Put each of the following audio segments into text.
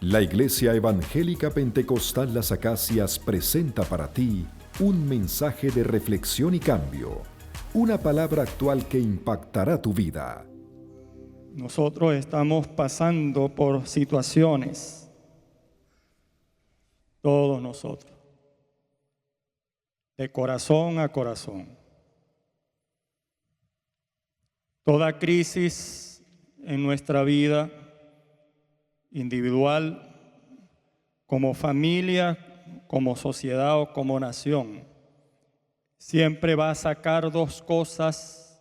La Iglesia Evangélica Pentecostal Las Acacias presenta para ti un mensaje de reflexión y cambio, una palabra actual que impactará tu vida. Nosotros estamos pasando por situaciones, todos nosotros, de corazón a corazón. Toda crisis en nuestra vida individual, como familia, como sociedad o como nación, siempre va a sacar dos cosas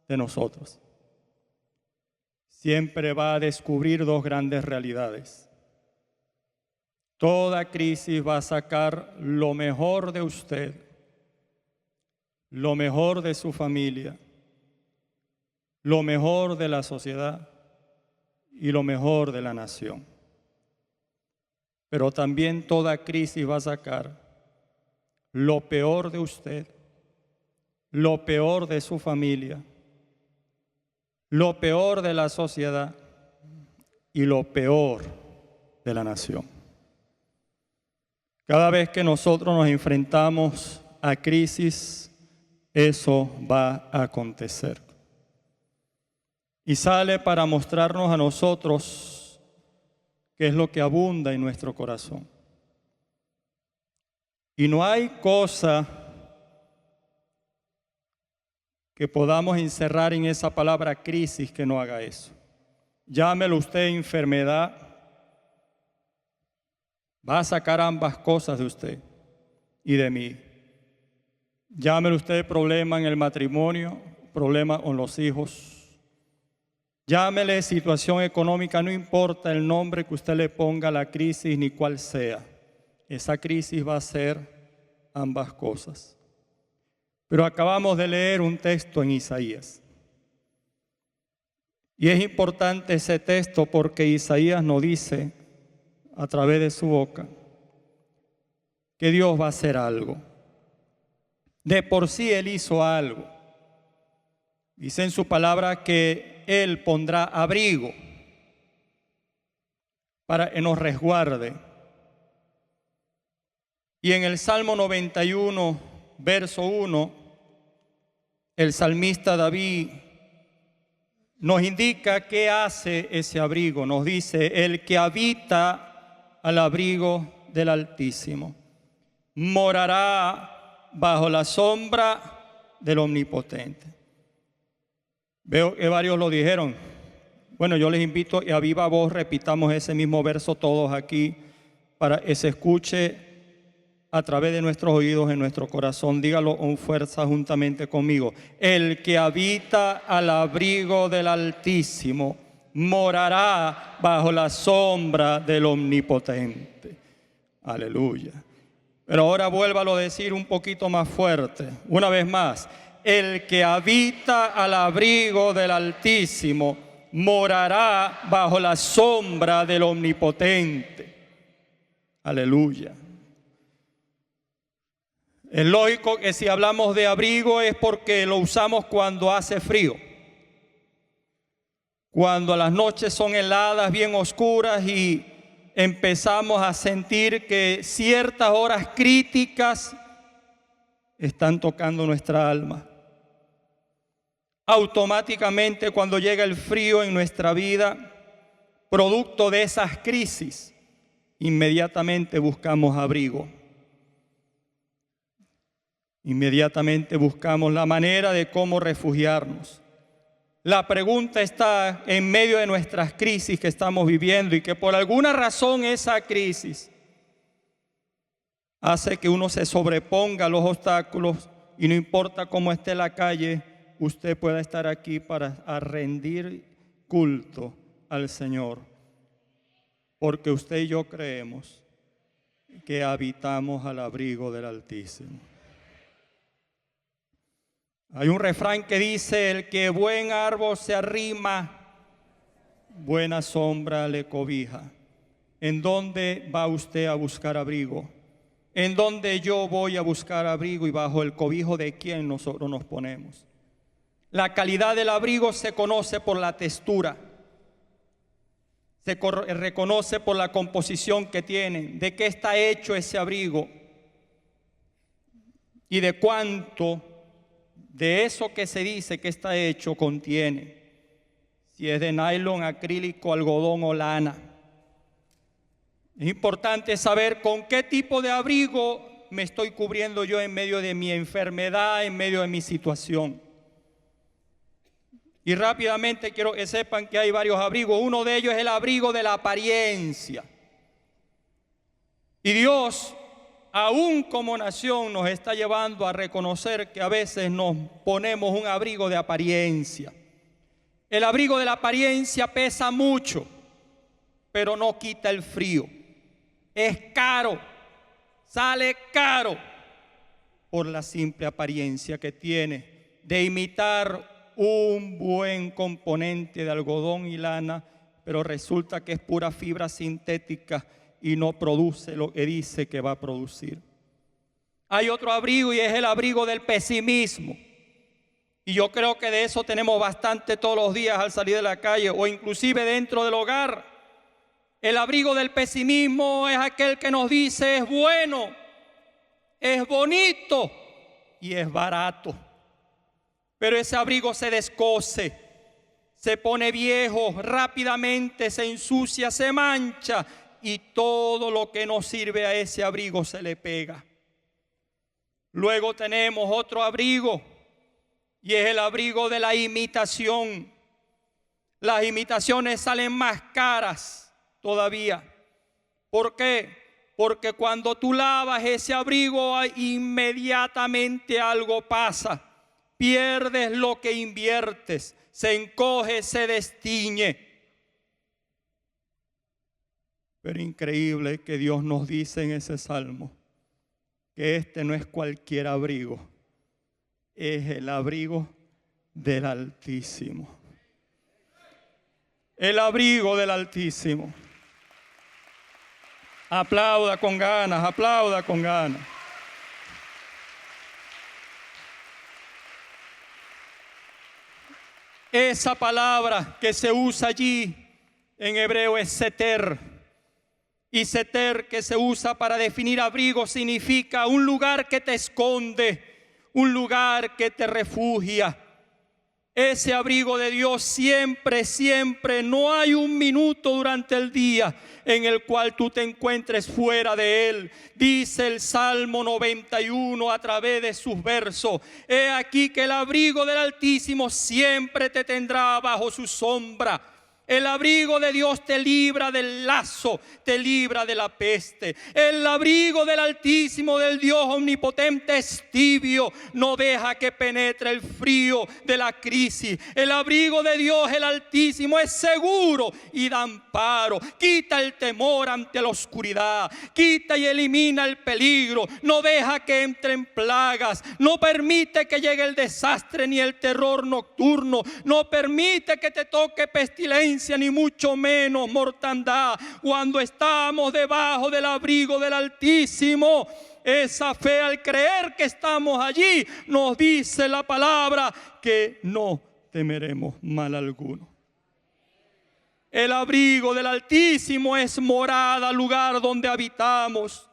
de nosotros. Siempre va a descubrir dos grandes realidades. Toda crisis va a sacar lo mejor de usted, lo mejor de su familia, lo mejor de la sociedad y lo mejor de la nación. Pero también toda crisis va a sacar lo peor de usted, lo peor de su familia, lo peor de la sociedad y lo peor de la nación. Cada vez que nosotros nos enfrentamos a crisis, eso va a acontecer. Y sale para mostrarnos a nosotros qué es lo que abunda en nuestro corazón. Y no hay cosa que podamos encerrar en esa palabra crisis que no haga eso. Llámelo usted enfermedad, va a sacar ambas cosas de usted y de mí. Llámelo usted problema en el matrimonio, problema con los hijos. Llámele situación económica, no importa el nombre que usted le ponga a la crisis ni cuál sea. Esa crisis va a ser ambas cosas. Pero acabamos de leer un texto en Isaías. Y es importante ese texto porque Isaías nos dice, a través de su boca, que Dios va a hacer algo. De por sí Él hizo algo. Dice en su palabra que Él pondrá abrigo para que nos resguarde. Y en el Salmo 91, verso 1, el salmista David nos indica qué hace ese abrigo. Nos dice, el que habita al abrigo del Altísimo morará bajo la sombra del Omnipotente. Veo que varios lo dijeron. Bueno, yo les invito a viva voz repitamos ese mismo verso todos aquí para que se escuche a través de nuestros oídos en nuestro corazón. Dígalo con fuerza juntamente conmigo. El que habita al abrigo del Altísimo morará bajo la sombra del Omnipotente. Aleluya. Pero ahora vuélvalo a decir un poquito más fuerte. Una vez más. El que habita al abrigo del Altísimo morará bajo la sombra del Omnipotente. Aleluya. Es lógico que si hablamos de abrigo es porque lo usamos cuando hace frío. Cuando las noches son heladas, bien oscuras y empezamos a sentir que ciertas horas críticas están tocando nuestra alma. Automáticamente cuando llega el frío en nuestra vida, producto de esas crisis, inmediatamente buscamos abrigo. Inmediatamente buscamos la manera de cómo refugiarnos. La pregunta está en medio de nuestras crisis que estamos viviendo y que por alguna razón esa crisis hace que uno se sobreponga a los obstáculos y no importa cómo esté la calle, usted pueda estar aquí para rendir culto al Señor. Porque usted y yo creemos que habitamos al abrigo del Altísimo. Hay un refrán que dice, el que buen árbol se arrima, buena sombra le cobija. ¿En dónde va usted a buscar abrigo? ¿En dónde yo voy a buscar abrigo y bajo el cobijo de quién nosotros nos ponemos? La calidad del abrigo se conoce por la textura. reconoce por la composición que tiene, de qué está hecho ese abrigo y de cuánto de eso que se dice que está hecho contiene. Si es de nylon, acrílico, algodón o lana. Es importante saber con qué tipo de abrigo me estoy cubriendo yo en medio de mi enfermedad, en medio de mi situación. Y rápidamente quiero que sepan que hay varios abrigos. Uno de ellos es el abrigo de la apariencia. Y Dios, aún como nación, nos está llevando a reconocer que a veces nos ponemos un abrigo de apariencia. El abrigo de la apariencia pesa mucho, pero no quita el frío. Es caro, sale caro por la simple apariencia que tiene de imitar un buen componente de algodón y lana, pero resulta que es pura fibra sintética y no produce lo que dice que va a producir. Hay otro abrigo y es el abrigo del pesimismo. Y yo creo que de eso tenemos bastante todos los días al salir de la calle o inclusive dentro del hogar. El abrigo del pesimismo es aquel que nos dice es bueno, es bonito y es barato. Pero ese abrigo se descose, se pone viejo, rápidamente se ensucia, se mancha y todo lo que nos sirve a ese abrigo se le pega. Luego tenemos otro abrigo y es el abrigo de la imitación. Las imitaciones salen más caras todavía. ¿Por qué? Porque cuando tú lavas ese abrigo inmediatamente algo pasa. Pierdes lo que inviertes, se encoge, se destiñe. Pero increíble que Dios nos dice en ese salmo que este no es cualquier abrigo, es el abrigo del Altísimo. El abrigo del Altísimo. Aplauda con ganas, aplauda con ganas. Esa palabra que se usa allí en hebreo es seter. Y seter, que se usa para definir abrigo, significa un lugar que te esconde, un lugar que te refugia. Ese abrigo de Dios siempre, siempre, no hay un minuto durante el día en el cual tú te encuentres fuera de Él. Dice el Salmo 91 a través de sus versos: he aquí que el abrigo del Altísimo siempre te tendrá bajo su sombra. El abrigo de Dios te libra del lazo, te libra de la peste. El abrigo del Altísimo, del Dios omnipotente, es tibio, no deja que penetre el frío de la crisis. El abrigo de Dios, el Altísimo, es seguro y da amparo. Quita el temor ante la oscuridad, quita y elimina el peligro. No deja que entren plagas, no permite que llegue el desastre ni el terror nocturno. No permite que te toque pestilencia, ni mucho menos mortandad. Cuando estamos debajo del abrigo del Altísimo, esa fe, al creer que estamos allí, nos dice la palabra que no temeremos mal alguno. El abrigo del Altísimo es morada, lugar donde habitamos.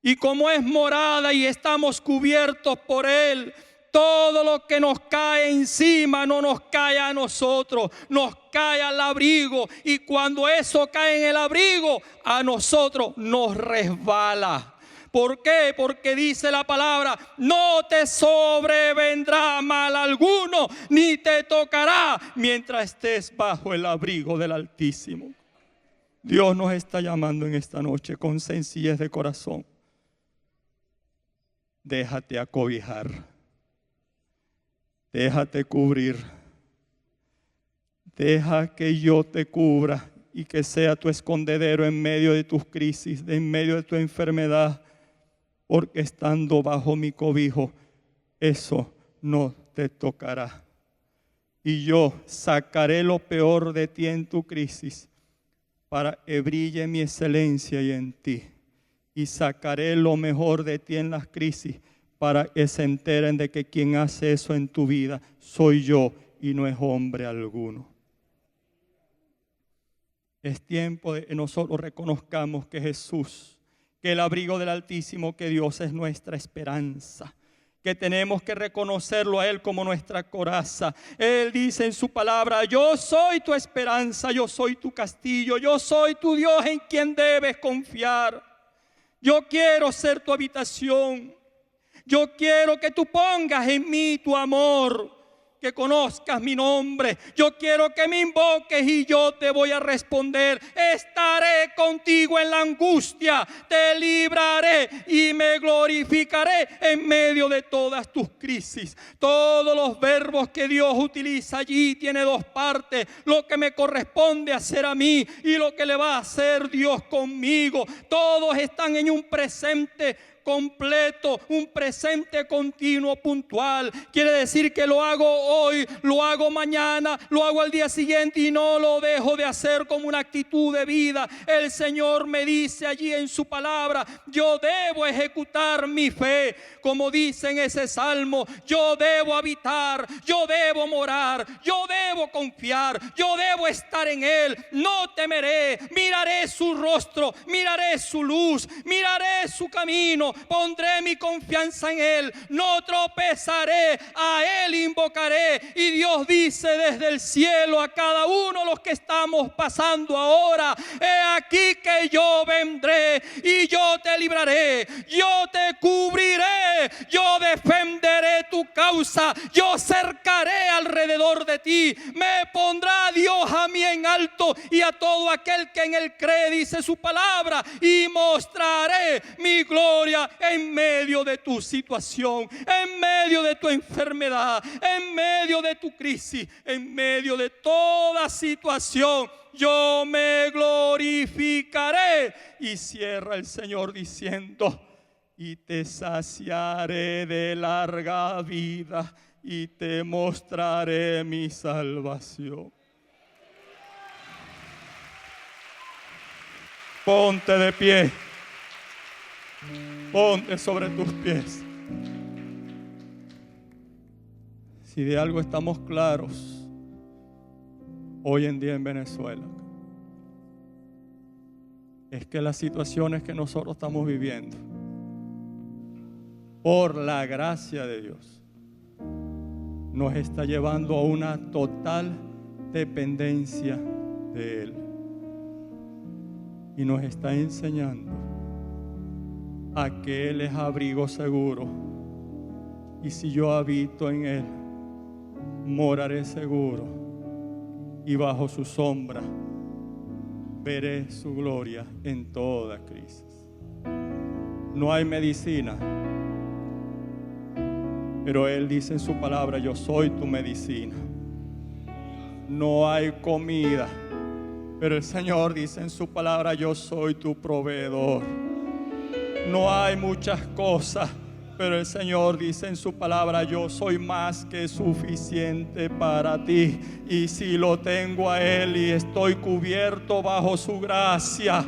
Y como es morada y estamos cubiertos por Él, todo lo que nos cae encima no nos cae a nosotros, nos cae al abrigo. Y cuando eso cae en el abrigo, a nosotros nos resbala. ¿Por qué? Porque dice la palabra: no te sobrevendrá mal alguno, ni te tocará mientras estés bajo el abrigo del Altísimo. Dios nos está llamando en esta noche con sencillez de corazón. Déjate acobijar. Déjate cubrir. Deja que yo te cubra y que sea tu escondedero en medio de tus crisis, en medio de tu enfermedad. Porque estando bajo mi cobijo, eso no te tocará. Y yo sacaré lo peor de ti en tu crisis para que brille mi excelencia y en ti. Y sacaré lo mejor de ti en las crisis para que se enteren de que quien hace eso en tu vida soy yo y no es hombre alguno. Es tiempo de que nosotros reconozcamos que Jesús, que el abrigo del Altísimo, que Dios es nuestra esperanza, que tenemos que reconocerlo a Él como nuestra coraza. Él dice en su palabra: yo soy tu esperanza, yo soy tu castillo, yo soy tu Dios en quien debes confiar. Yo quiero ser tu habitación. Yo quiero que tú pongas en mí tu amor, que conozcas mi nombre. Yo quiero que me invoques y yo te voy a responder. Estaré contigo en la angustia, te libraré y me glorificaré en medio de todas tus crisis. Todos los verbos que Dios utiliza allí tiene dos partes: lo que me corresponde hacer a mí y lo que le va a hacer Dios conmigo. Todos están en un presente completo, un presente continuo, puntual. Quiere decir que lo hago hoy, lo hago mañana, lo hago al día siguiente y no lo dejo de hacer como una actitud de vida. El Señor me dice allí en su palabra: yo debo ejecutar mi fe, como dice en ese salmo. Yo debo habitar, yo debo morar, yo debo confiar, yo debo estar en Él. No temeré, miraré su rostro, miraré su luz, miraré su camino. Pondré mi confianza en Él, no tropezaré, a Él invocaré. Y Dios dice desde el cielo a cada uno de los que estamos pasando ahora: he aquí que yo vendré y yo te libraré, yo te cubriré, yo defenderé tu causa, yo cercaré alrededor de ti. Me pondrá Dios a mí en alto y a todo aquel que en Él cree, dice su palabra, y mostraré mi gloria en medio de tu situación, en medio de tu enfermedad, en medio de tu crisis, en medio de toda situación. Yo me glorificaré. Y cierra el Señor diciendo: y te saciaré de larga vida y te mostraré mi salvación. Ponte de pie. Ponte sobre tus pies. Si de algo estamos claros hoy en día en Venezuela, es que las situaciones que nosotros estamos viviendo, por la gracia de Dios, nos está llevando a una total dependencia de Él. Y nos está enseñando a que Él es abrigo seguro. Y si yo habito en Él, moraré seguro. Y bajo su sombra veré su gloria en toda crisis. No hay medicina, pero Él dice en su palabra: yo soy tu medicina. No hay comida, pero el Señor dice en su palabra: yo soy tu proveedor. No hay muchas cosas, pero el Señor dice en su palabra: yo soy más que suficiente para ti. Y si lo tengo a Él y estoy cubierto bajo su gracia,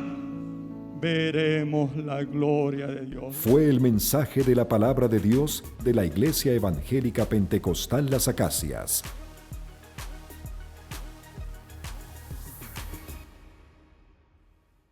veremos la gloria de Dios. Fue el mensaje de la palabra de Dios de la Iglesia Evangélica Pentecostal Las Acacias.